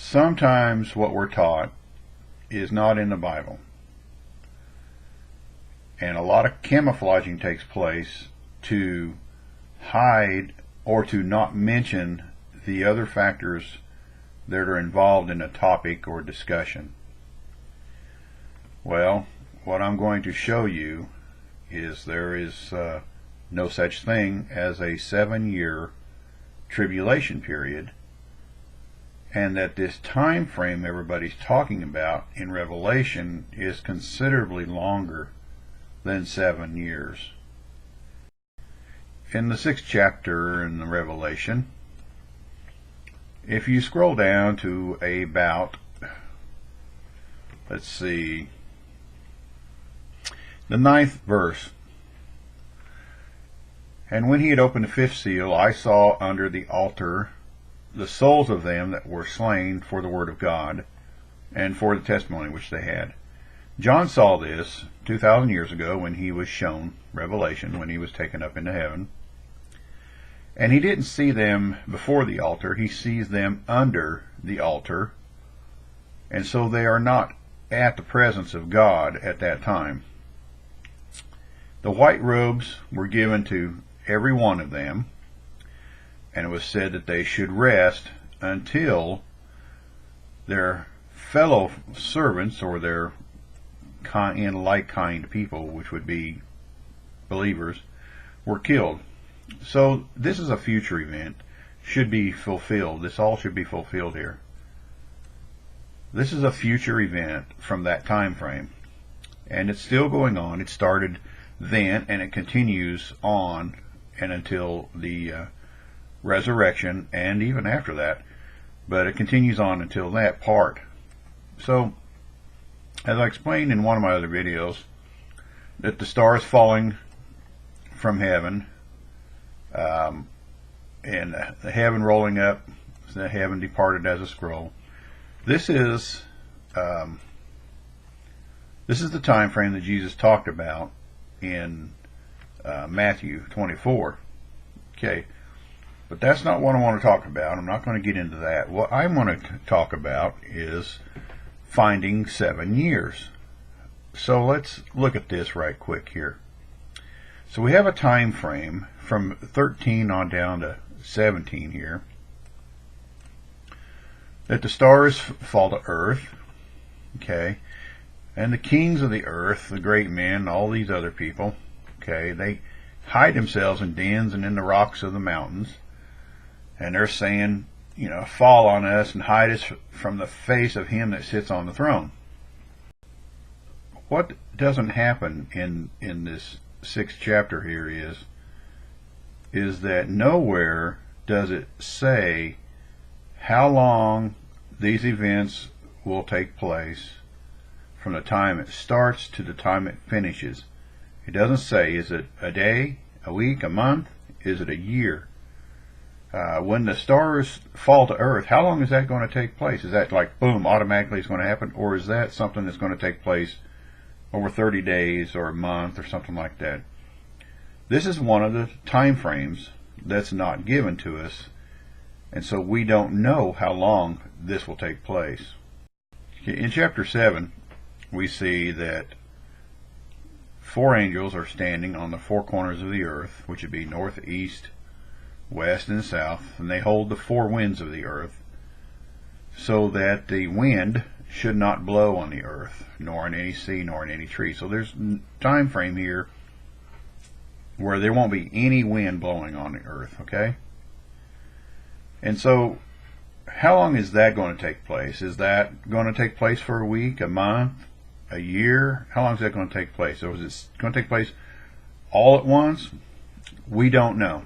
sometimes what we're taught is not in the Bible. And a lot of camouflaging takes place to hide or to not mention the other factors that are involved in a topic or discussion. Well, what I'm going to show you is there is no such thing as a 7-year tribulation period, and that this time frame everybody's talking about in Revelation is considerably longer than 7 years. In the 6th chapter in the Revelation, if you scroll down to about, let's see, the 9th verse. And when he had opened the 5th seal, I saw under the altar the souls of them that were slain for the word of God and for the testimony which they had. John saw this 2,000 years ago when he was shown Revelation, when he was taken up into heaven. And he didn't see them before the altar, he sees them under the altar. And so they are not at the presence of God at that time. The white robes were given to every one of them, and it was said that they should rest until their fellow servants, or their like-kind people, which would be believers, were killed. So this is a future event, should be fulfilled. This all should be fulfilled here. This is a future event from that time frame, and it's still going on. It started then, and it continues on and until the resurrection, and even after that, but it continues on until that part. So, as I explained in one of my other videos, that the stars falling from heaven, and the heaven rolling up, the heaven departed as a scroll. This is the time frame that Jesus talked about in Matthew 24. Okay, but that's not what I want to talk about. I'm not going to get into that. What I want to talk about is finding 7 years. So let's look at this right quick here. So we have a time frame from 13 on down to 17 here, that the stars fall to earth, okay, and the kings of the earth, the great men, all these other people, okay, they hide themselves in dens and in the rocks of the mountains, and they're saying, you know, fall on us and hide us from the face of him that sits on the throne. What doesn't happen in this 6th chapter here is that nowhere does it say how long these events will take place from the time it starts to the time it finishes. It doesn't say, is it a day, a week, a month? Is it a year? When the stars fall to earth, how long is that going to take place? Is that like, boom, automatically it's going to happen? Or is that something that's going to take place over 30 days or a month or something like that? This is one of the time frames that's not given to us, and so we don't know how long this will take place. In chapter 7, we see that 4 angels are standing on the 4 corners of the earth, which would be north, east, west, and south, and they hold the 4 winds of the earth, so that the wind should not blow on the earth, nor in any sea, nor in any tree. So there's a time frame here where there won't be any wind blowing on the earth, okay? And so how long is that going to take place? Is that going to take place for a week, a month, a year? How long is that going to take place? So is it going to take place all at once? We don't know.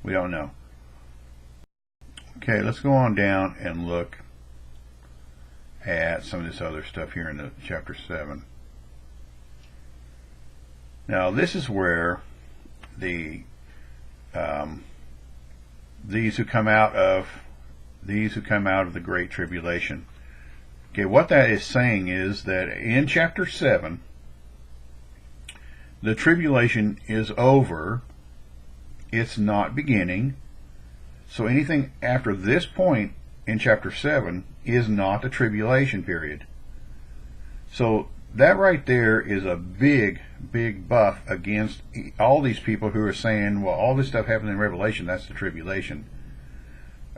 We don't know. Okay, let's go on down and look at some of this other stuff here in the chapter 7. Now this is where the these who come out of the Great Tribulation. Okay, what that is saying is that in chapter 7, the tribulation is over. It's not beginning. So anything after this point in chapter 7 is not the tribulation period. So that right there is a big buff against all these people who are saying, well, all this stuff happened in Revelation, that's the tribulation.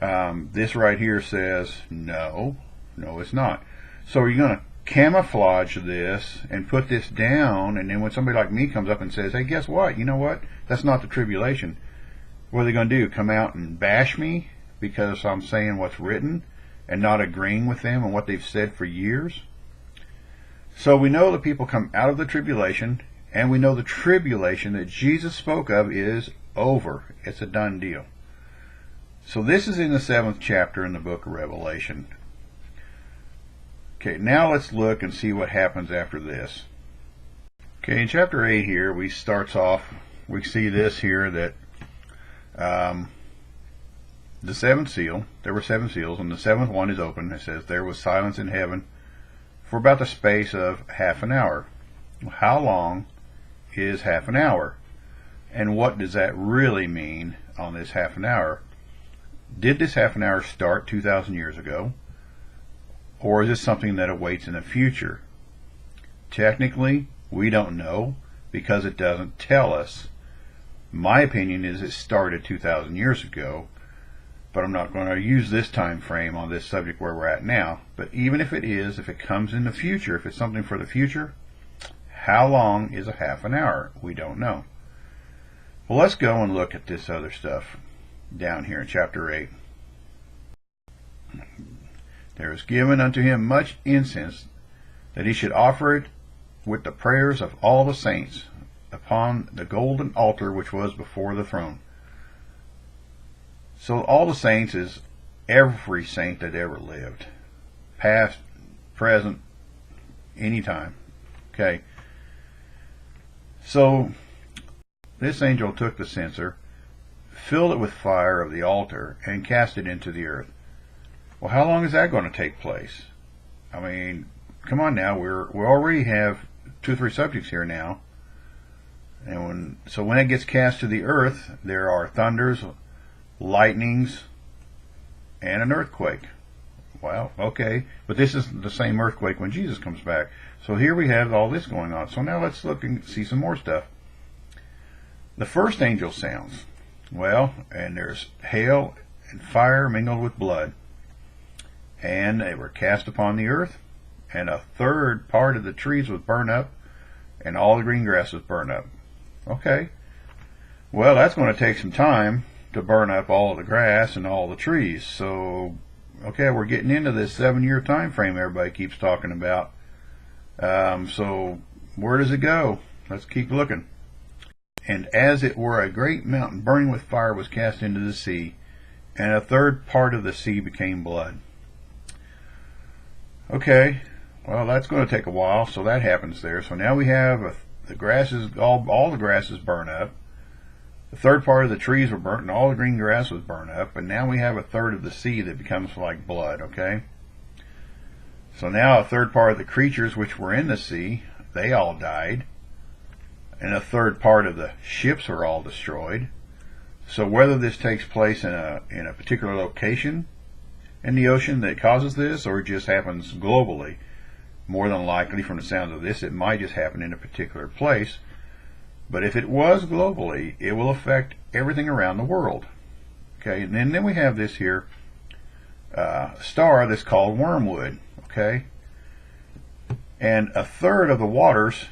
This right here says, no, it's not. So are you going to camouflage this and put this down, and then when somebody like me comes up and says, hey, guess what? You know what? That's not the tribulation. What are they going to do? Come out and bash me because I'm saying what's written and not agreeing with them and what they've said for years? So we know that people come out of the tribulation, and we know the tribulation that Jesus spoke of is over. It's a done deal. So this is in the 7th chapter in the book of Revelation. Okay, now let's look and see what happens after this. Okay, in chapter 8 here, we see this here that the 7th seal, there were 7 seals, and the 7th one is open. It says, there was silence in heaven for about the space of half an hour. How long is half an hour? And what does that really mean on this half an hour? Did this half an hour start 2,000 years ago? Or is this something that awaits in the future? Technically, we don't know because it doesn't tell us. My opinion is it started 2,000 years ago, but I'm not going to use this time frame on this subject where we're at now. But even if it is, if it comes in the future, if it's something for the future, how long is a half an hour? We don't know. Well, let's go and look at this other stuff down here in chapter 8. There is given unto him much incense, that he should offer it with the prayers of all the saints upon the golden altar which was before the throne. So all the saints is every saint that ever lived, past, present, anytime. Okay. So this angel took the censer, filled it with fire of the altar, and cast it into the earth. Well, how long is that going to take place? I mean, come on now, we already have 2 or 3 subjects here now. And when it gets cast to the earth, there are thunders, lightnings, and an earthquake. Well, okay, but this is the same earthquake when Jesus comes back. So here we have all this going on. So now let's look and see some more stuff. The first angel sounds. Well, and there's hail and fire mingled with blood. And they were cast upon the earth, and a third part of the trees was burned up, and all the green grass was burned up. Okay. Well, that's going to take some time to burn up all the grass and all the trees. So, okay, we're getting into this 7-year time frame everybody keeps talking about. So, where does it go? Let's keep looking. And as it were a great mountain burning with fire was cast into the sea, and a third part of the sea became blood. Okay, well, that's going to take a while, so that happens there. So now we have the grasses, all the grasses burn up. The third part of the trees were burnt, and all the green grass was burned up. And now we have a third of the sea that becomes like blood, okay? So now a third part of the creatures which were in the sea, they all died. And a third part of the ships were all destroyed. So whether this takes place in a particular location in the ocean that causes this, or it just happens globally, more than likely from the sound of this, it might just happen in a particular place. But if it was globally, it will affect everything around the world. Okay, and then we have this here star that's called wormwood. Okay, and a third of the waters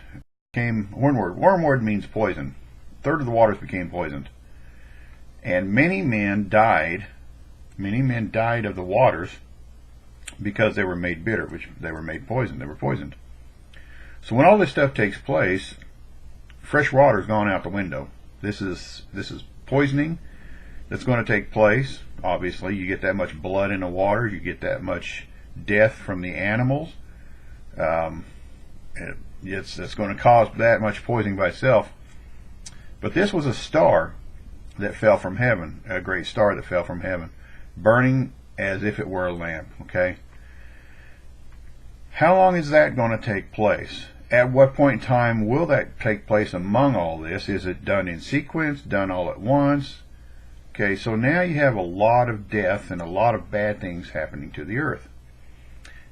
became wormwood. Wormwood means poison. A third of the waters became poisoned, and many men died. Many men died of the waters because they were made bitter, which they were made poison. They were poisoned. So when all this stuff takes place, fresh water's gone out the window. This is poisoning that's going to take place. Obviously, you get that much blood in the water, you get that much death from the animals. It's going to cause that much poisoning by itself. But this was a star that fell from heaven, a great star that fell from heaven, burning as if it were a lamp. Okay, how long is that going to take place? At what point in time will that take place among all this? Is it done in sequence, done all at once? Okay, so now you have a lot of death and a lot of bad things happening to the earth.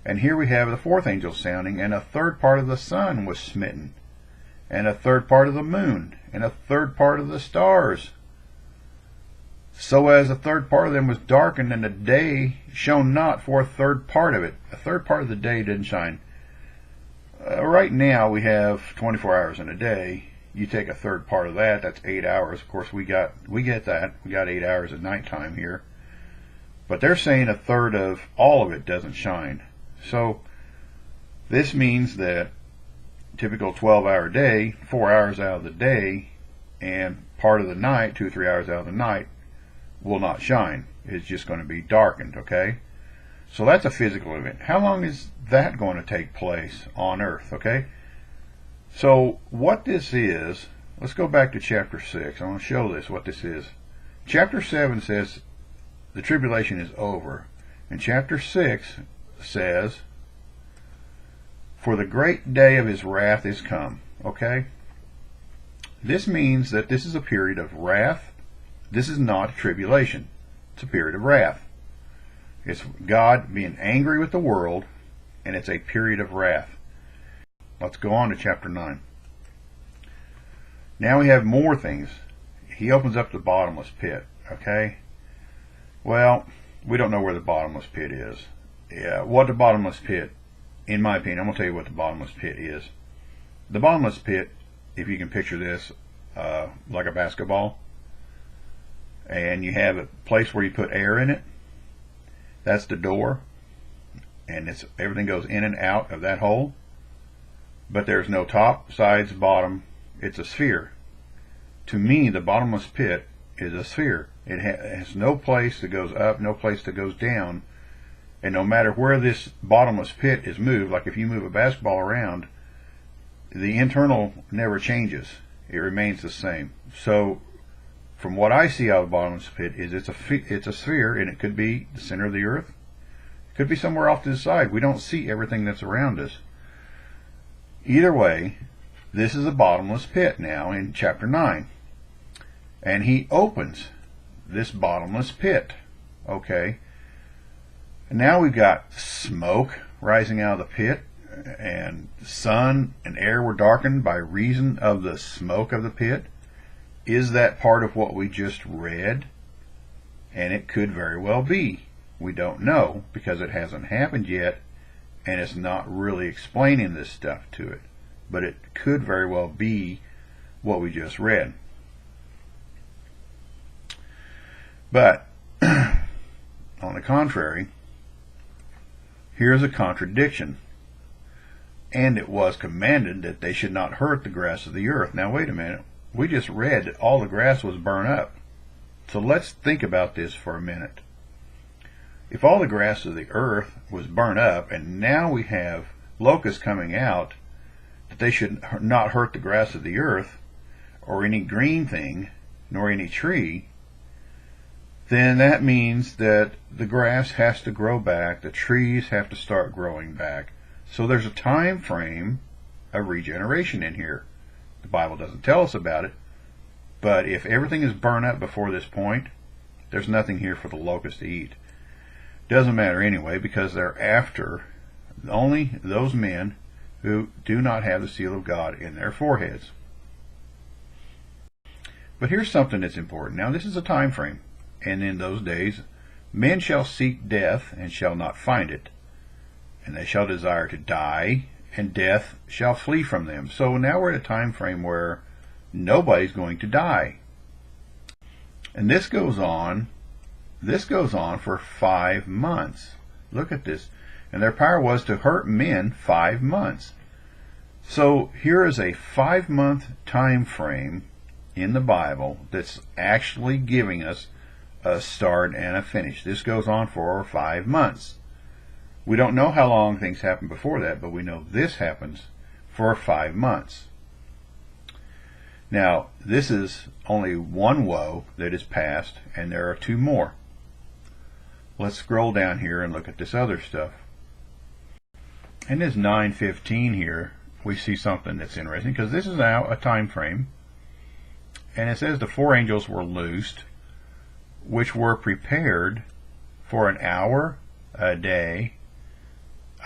And here we have the fourth angel sounding, and a third part of the sun was smitten, and a third part of the moon, and a third part of the stars. So as a third part of them was darkened, and the day shone not for a third part of it. A third part of the day didn't shine. Right now we have 24 hours in a day. You take a third part of that, that's 8 hours. Of course, we get that. We got 8 hours at nighttime here. But they're saying a third of all of it doesn't shine. So this means that typical 12-hour day, 4 hours out of the day, and part of the night, 2 or 3 hours out of the night, will not shine. It's just going to be darkened, okay? So that's a physical event. How long is that going to take place on earth, okay? So what this is, let's go back to chapter 6. I want to show this, what this is. Chapter 7 says the tribulation is over. And chapter 6 says, for the great day of his wrath is come. Okay? This means that this is a period of wrath. This is not a tribulation. It's a period of wrath. It's God being angry with the world, and it's a period of wrath. Let's go on to chapter 9. Now we have more things. He opens up the bottomless pit. Okay? Well, we don't know where the bottomless pit is. What the bottomless pit, in my opinion, I'm going to tell you what the bottomless pit is. The bottomless pit, if you can picture this, like a basketball, and you have a place where you put air in it, that's the door, and everything goes in and out of that hole, but there's no top, sides, bottom. It's a sphere. To me, the bottomless pit is a sphere. It has no place that goes up, no place that goes down. And no matter where this bottomless pit is moved, like if you move a basketball around, the internal never changes. It remains the same. So from what I see out of the bottomless pit is it's a sphere, and it could be the center of the earth. It could be somewhere off to the side. We don't see everything that's around us. Either way, this is a bottomless pit now in chapter 9. And he opens this bottomless pit. Okay? And now we've got smoke rising out of the pit, and the sun and air were darkened by reason of the smoke of the pit. Is that part of what we just read? And it could very well be. We don't know, because it hasn't happened yet, and it's not really explaining this stuff to it. But it could very well be what we just read. But, on the contrary, here's a contradiction. And it was commanded that they should not hurt the grass of the earth. Now wait a minute. We just read that all the grass was burned up. So let's think about this for a minute. If all the grass of the earth was burned up, and now we have locusts coming out, that they should not hurt the grass of the earth, or any green thing, nor any tree, then that means that the grass has to grow back, the trees have to start growing back. So there's a time frame of regeneration in here. The Bible doesn't tell us about it, but if everything is burned up before this point, there's nothing here for the locusts to eat. Doesn't matter anyway, because they're after only those men who do not have the seal of God in their foreheads. But here's something that's important. Now this is a time frame. And in those days, men shall seek death, and shall not find it. And they shall desire to die, and death shall flee from them. So now we're at a time frame where nobody's going to die. And this goes on for 5 months. Look at this. And their power was to hurt men 5 months. So here is a 5-month time frame in the Bible that's actually giving us a start and a finish. This goes on for 5 months. We don't know how long things happen before that, but we know this happens for 5 months. Now, this is only one woe that is past, and there are 2 more. Let's scroll down here and look at this other stuff. In this 9:15 here, we see something that's interesting, because this is now a time frame, and it says the 4 angels were loosed, which were prepared for an hour, a day,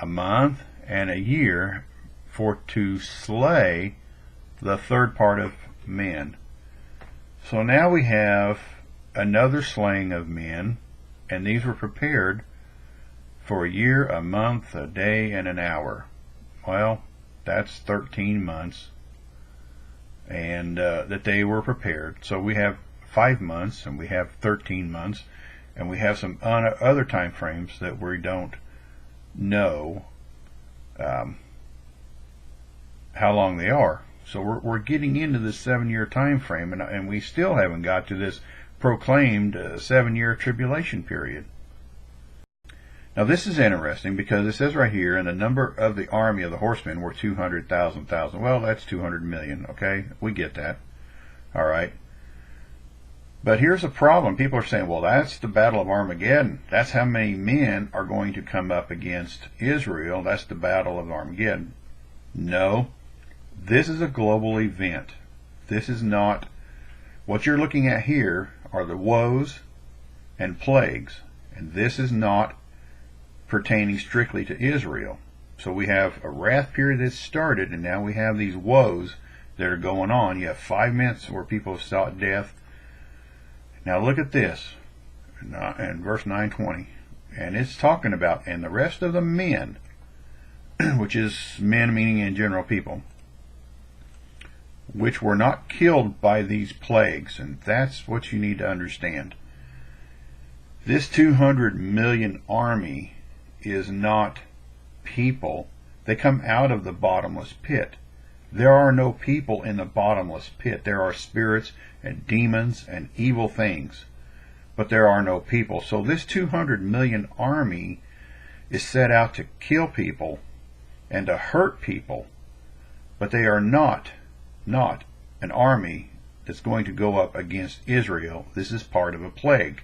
a month, and a year, for to slay the third part of men. So now we have another slaying of men, and these were prepared for a year, a month, a day, and an hour. Well, that's 13 months, and that they were prepared. So we have 5 months, and we have 13 months, and we have some other time frames that we don't know how long they are. So we're getting into this 7-year time frame, and we still haven't got to this proclaimed 7-year tribulation period. Now this is interesting because it says right here, and the number of the army of the horsemen were 200,000. Well, that's 200 million, okay? We get that. All right. But here's the problem. People are saying, well, that's the Battle of Armageddon. That's how many men are going to come up against Israel. That's the Battle of Armageddon. No. This is a global event. This is not, what you're looking at here are the woes and plagues, and this is not pertaining strictly to Israel. So we have a wrath period that's started, and now we have these woes that are going on. You have 5 minutes where people have sought death. Now look at this, in verse 9:20, and it's talking about, and the rest of the men, which is men meaning in general people, which were not killed by these plagues. And that's what you need to understand. This 200 million army is not people. They come out of the bottomless pit. There are no people in the bottomless pit. There are spirits and demons and evil things, but there are no people. So this 200 million army is set out to kill people and to hurt people, but they are not an army that's going to go up against Israel. This is part of a plague.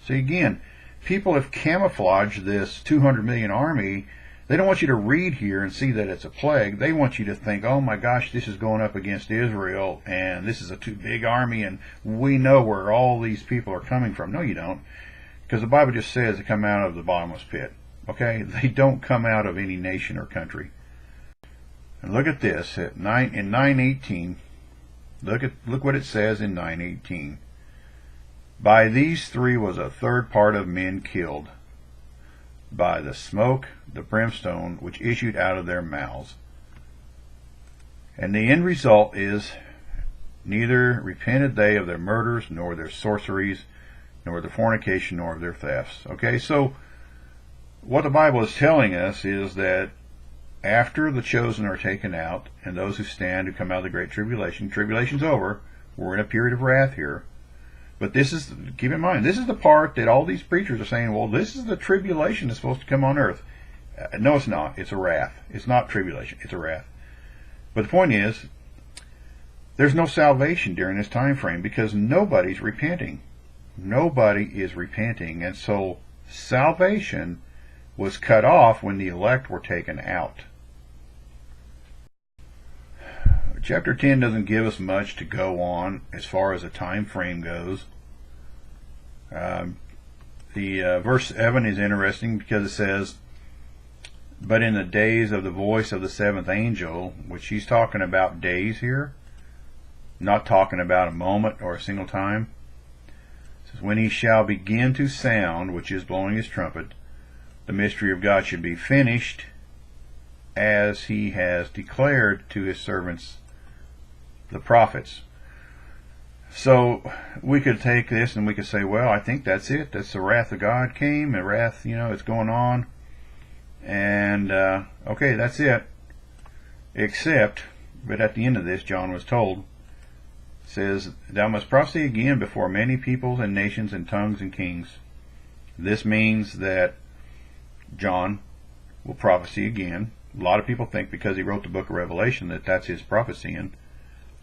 So again, people have camouflaged this 200 million army. They don't want you to read here and see that it's a plague. They want you to think, oh my gosh, this is going up against Israel, and this is a too big army, and we know where all these people are coming from. No, you don't, because the Bible just says they come out of the bottomless pit. Okay, they don't come out of any nation or country. And look at this in 9:18. Look what it says in 9:18. By these three was a third part of men killed, by the smoke, the brimstone, which issued out of their mouths. And the end result is, neither repented they of their murders, nor their sorceries, nor their fornication, nor of their thefts. Okay, so what the Bible is telling us is that after the chosen are taken out, and those who stand, who come out of the great tribulation, tribulation's over, we're in a period of wrath here. But this is, keep in mind, this is the part that all these preachers are saying, well, this is the tribulation that's supposed to come on earth. No, it's not. It's a wrath. It's not tribulation. It's a wrath. But the point is, there's no salvation during this time frame because nobody's repenting. Nobody is repenting. And so salvation was cut off when the elect were taken out. Chapter 10 doesn't give us much to go on as far as a time frame goes. Verse 7 is interesting because it says, but in the days of the voice of the seventh angel, which he's talking about days here, not talking about a moment or a single time. It says, when he shall begin to sound, which is blowing his trumpet, the mystery of God should be finished, as he has declared to his servants the prophets. So we could take this and we could say, well, I think that's it. That's the wrath of God came. The wrath, it's going on. And, okay, that's it. Except, but at the end of this, John was told, says, thou must prophesy again before many peoples and nations and tongues and kings. This means that John will prophesy again. A lot of people think because he wrote the book of Revelation that that's his prophesying.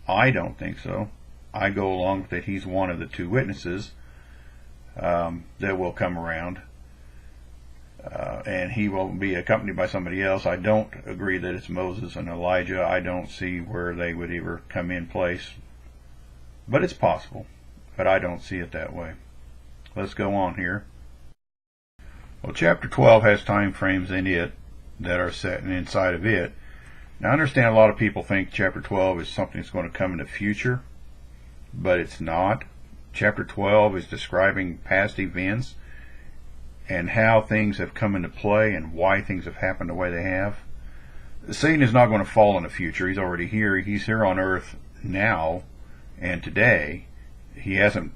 I don't think so. I go along with that he's one of the two witnesses that will come around, and he will be accompanied by somebody else. I don't agree that it's Moses and Elijah. I don't see where they would ever come in place, but it's possible, but I don't see it that way. let's go on here. Well, chapter 12 has time frames in it that are set inside of it. Now, I understand a lot of people think chapter 12 is something that's going to come in the future, but it's not. Chapter 12 is describing past events and how things have come into play and why things have happened the way they have. Satan is not going to fall in the future. He's already here. He's here on earth now and today. He hasn't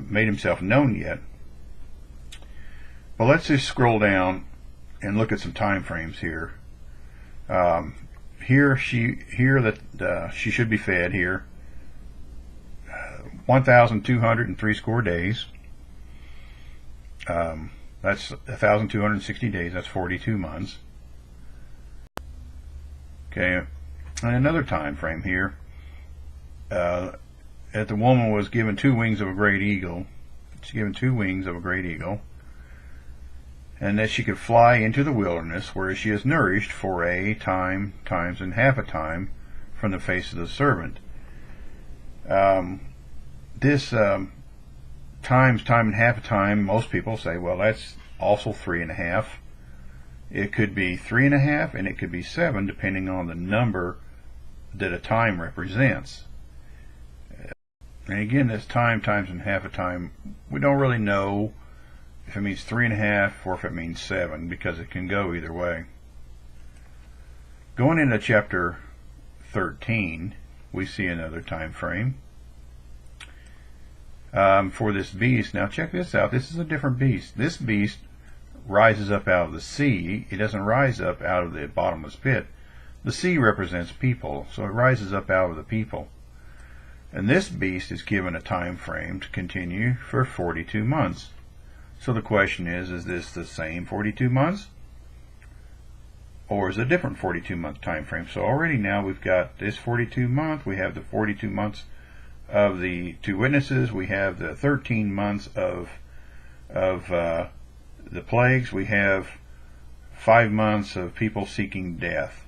made himself known yet. But let's just scroll down and look at some time frames here. She should be fed here 1,203 score days. That's 1,260 days. That's 42 months. Okay, and another time frame here. That the woman was given 2 wings of a great eagle. She's given 2 wings of a great eagle. And that she could fly into the wilderness, where she is nourished for a time, times, and half a time from the face of the servant. This times, time, and half a time, most people say, well, that's also 3.5. It could be 3.5, and it could be 7, depending on the number that a time represents. And again, this time, times, and half a time, we don't really know if it means 3.5 or if it means 7, because it can go either way. Going into chapter 13, we see another time frame for this beast. Now check this out. This is a different beast. This beast rises up out of the sea. It doesn't rise up out of the bottomless pit. The sea represents people, so it rises up out of the people. And this beast is given a time frame to continue for 42 months. So the question is this the same 42 months? Or is it a different 42-month time frame? So already now we've got this 42 month, we have the 42 months of the 2 witnesses, we have the 13 months of the plagues, we have 5 months of people seeking death.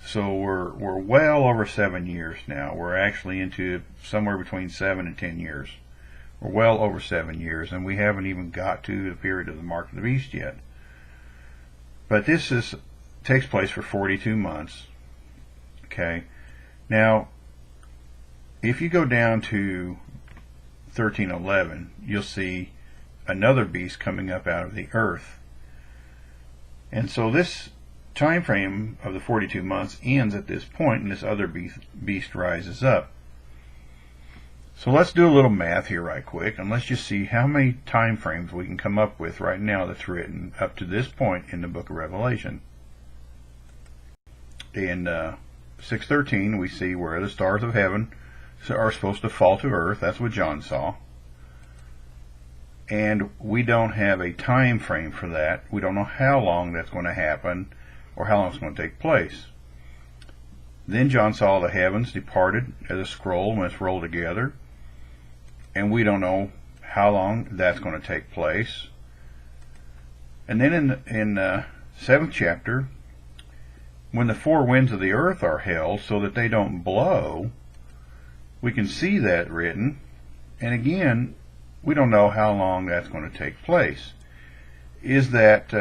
So we're well over 7 years now. We're actually into somewhere between 7 and 10 years. We're well over 7 years, and we haven't even got to the period of the mark of the beast yet. But this takes place for 42 months. Okay. Now, if you go down to 13:11, you'll see another beast coming up out of the earth. And so this time frame of the 42 months ends at this point, and this other beast rises up. So let's do a little math here right quick, and let's just see how many time frames we can come up with right now that's written up to this point in the book of Revelation. In 6:13, we see where the stars of heaven are supposed to fall to earth. That's what John saw. And we don't have a time frame for that. We don't know how long that's going to happen or how long it's going to take place. Then John saw the heavens departed as a scroll when it's rolled together. And we don't know how long that's going to take place. And then in 7th chapter, when the 4 winds of the earth are held so that they don't blow, we can see that written. And again, we don't know how long that's going to take place. Is that,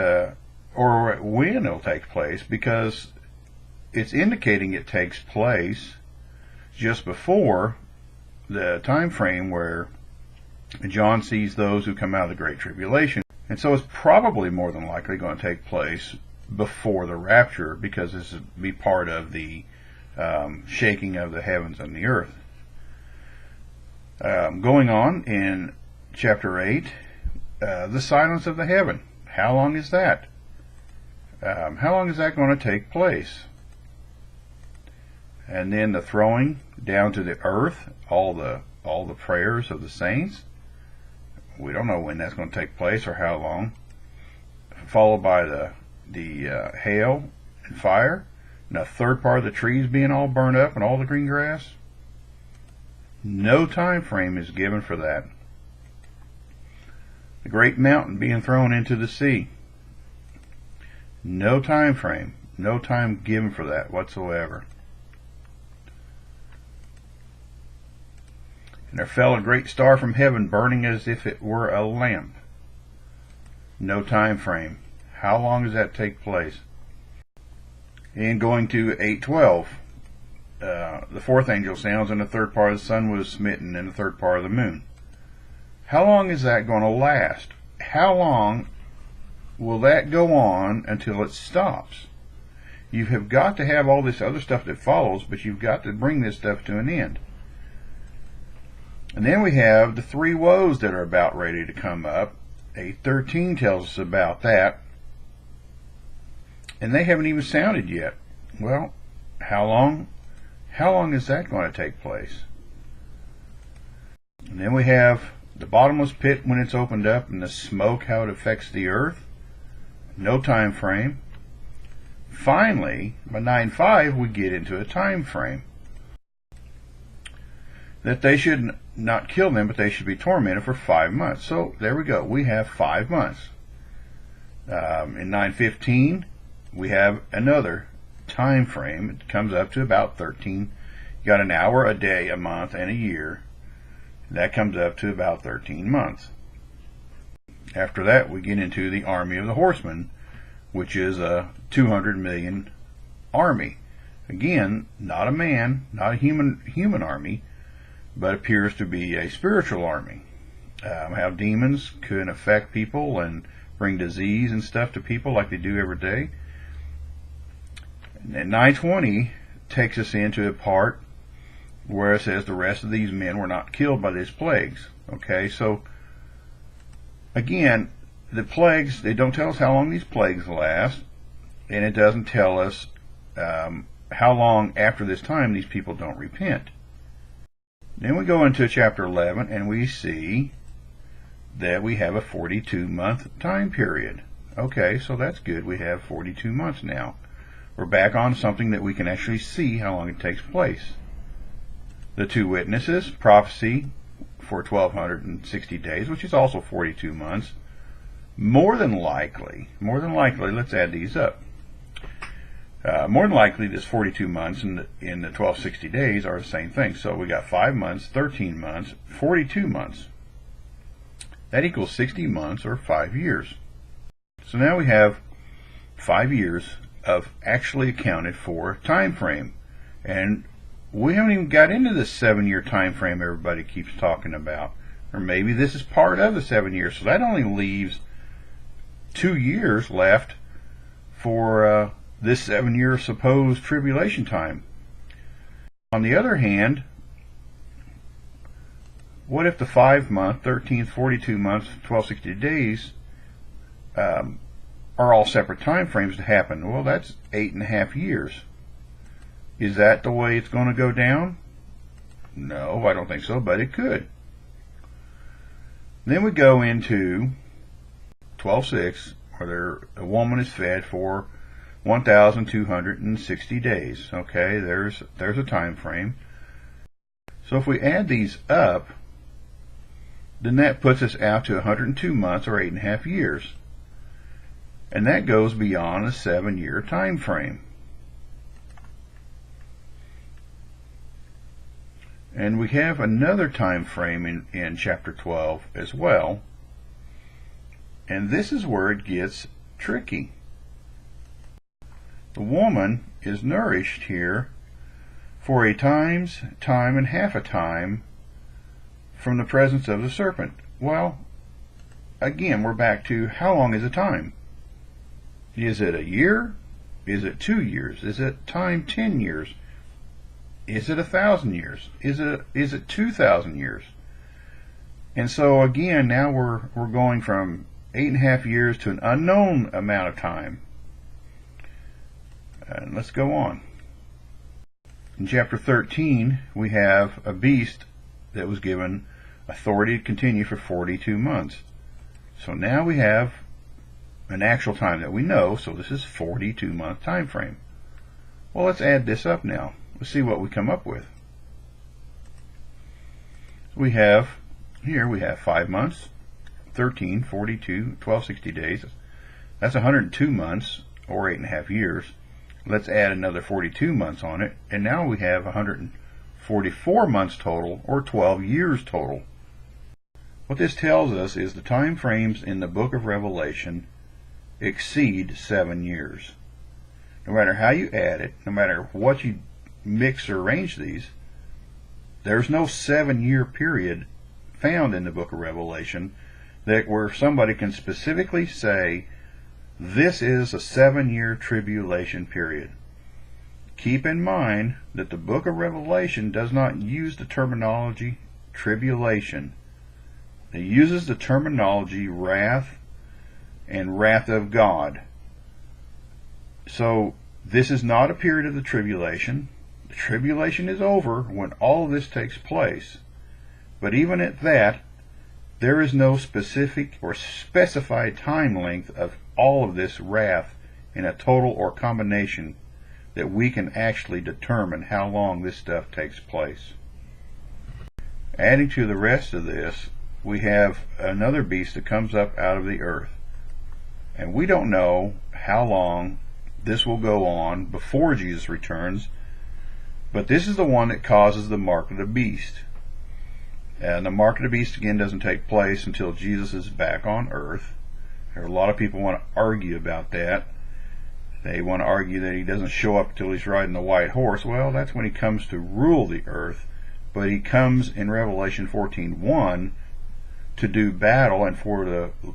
or when it'll take place, because it's indicating it takes place just before the time frame where John sees those who come out of the Great Tribulation. And so it's probably more than likely going to take place before the rapture, because this would be part of the shaking of the heavens and the earth. Going on in chapter 8, the silence of the heaven. How long is that? How long is that going to take place? And then the throwing down to the earth, all the prayers of the saints. We don't know when that's going to take place or how long. Followed by the hail and fire, and a third part of the trees being all burned up and all the green grass. No time frame is given for that. The great mountain being thrown into the sea. No time frame, no time given for that whatsoever. And there fell a great star from heaven, burning as if it were a lamp. No time frame. How long does that take place? And going to 8:12, the fourth angel sounds, and the third part of the sun was smitten, and the third part of the moon. How long is that going to last? How long will that go on until it stops? You have got to have all this other stuff that follows, but you've got to bring this stuff to an end. And then we have the three woes that are about ready to come up. 8:13 tells us about that. And they haven't even sounded yet. Well, how long is that going to take place? And then we have the bottomless pit when it's opened up, and the smoke, how it affects the earth. No time frame. Finally, by 9:5, we get into a time frame. That they should not kill them, but they should be tormented for 5 months. So there we go. We have 5 months. In 9:15, we have another time frame. It comes up to about 13. You got an hour, a day, a month, and a year. That comes up to about 13 months. After that, we get into the army of the horsemen, which is a 200 million army. Again, not a man, not a human army, but appears to be a spiritual army. How demons can affect people and bring disease and stuff to people like they do every day. And 9:20 takes us into a part where it says the rest of these men were not killed by these plagues. Okay, so again, the plagues, they don't tell us how long these plagues last, and it doesn't tell us how long after this time these people don't repent. Then we go into chapter 11, and we see that we have a 42-month time period. Okay, so that's good. We have 42 months now. We're back on something that we can actually see how long it takes place. The two witnesses, prophecy for 1,260 days, which is also 42 months. More than likely, let's add these up. More than likely, this 42 months and in the 1,260 days are the same thing. So we got 5 months, 13 months, 42 months. That equals 60 months or 5 years. So now we have 5 years of actually accounted for time frame. And we haven't even got into this 7-year time frame everybody keeps talking about. Or maybe this is part of the 7 years. So that only leaves 2 years left for this 7-year supposed tribulation time. On the other hand, what if the 5-month, 13th, 42 months, 1,260 days are all separate time frames to happen? Well, that's 8.5 years. Is that the way it's going to go down? No, I don't think so, but it could. Then we go into 12:6, where a woman is fed for 1,260 days. Okay, there's a time frame. So if we add these up, then that puts us out to 102 months or 8.5 years. And that goes beyond a 7-year time frame. And we have another time frame in chapter 12 as well. And this is where it gets tricky. The woman is nourished here for a time, and half a time from the presence of the serpent. Well, again, we're back to how long is a time? Is it a year? Is it 2 years? Is it time 10 years? Is it 1,000 years? Is it 2,000 years? And so again, now we're going from 8.5 years to an unknown amount of time. And let's go on. In chapter 13, we have a beast that was given authority to continue for 42 months. So now we have an actual time that we know, so this is 42-month time frame. Well, let's add this up now. Let's see what we come up with. We have 5 months, 13, 42, 1,260 days. That's 102 months or 8.5 years. Let's add another 42 months on it, and now we have 104 44 months total, or 12 years total. What this tells us is the time frames in the book of Revelation exceed 7 years. No matter how you add it, no matter what you mix or arrange these, there's no 7-year period found in the book of Revelation that where somebody can specifically say this is a 7-year tribulation period. Keep in mind that the book of Revelation does not use the terminology tribulation. It uses the terminology wrath and wrath of God. So this is not a period of the tribulation. The tribulation is over when all of this takes place. But even at that, there is no specific or specified time length of all of this wrath in a total or combination that we can actually determine how long this stuff takes place. Adding to the rest of this, we have another beast that comes up out of the earth. And we don't know how long this will go on before Jesus returns, but this is the one that causes the mark of the beast. And the mark of the beast again doesn't take place until Jesus is back on earth. There are a lot of people want to argue about that. They want to argue that he doesn't show up until he's riding the white horse. Well, that's when he comes to rule the earth. But he comes in Revelation 14:1 to do battle, and for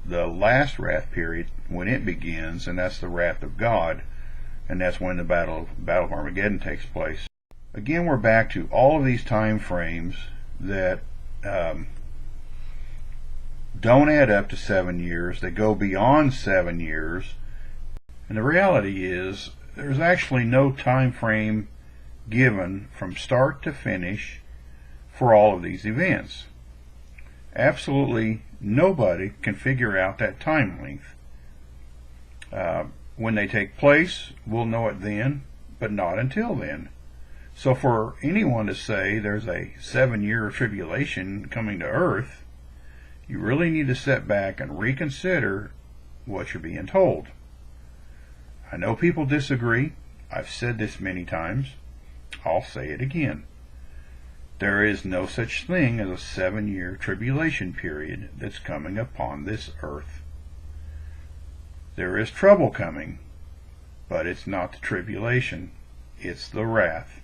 the last wrath period when it begins, and that's the wrath of God, and that's when the battle of Armageddon takes place. Again, we're back to all of these time frames that don't add up to 7 years. They go beyond 7 years. And the reality is, there's actually no time frame given from start to finish for all of these events. Absolutely nobody can figure out that time length. When they take place, we'll know it then, but not until then. So for anyone to say there's a 7-year tribulation coming to earth, you really need to sit back and reconsider what you're being told. I know people disagree. I've said this many times. I'll say it again. There is no such thing as a 7-year tribulation period that's coming upon this earth. There is trouble coming, but it's not the tribulation. It's the wrath.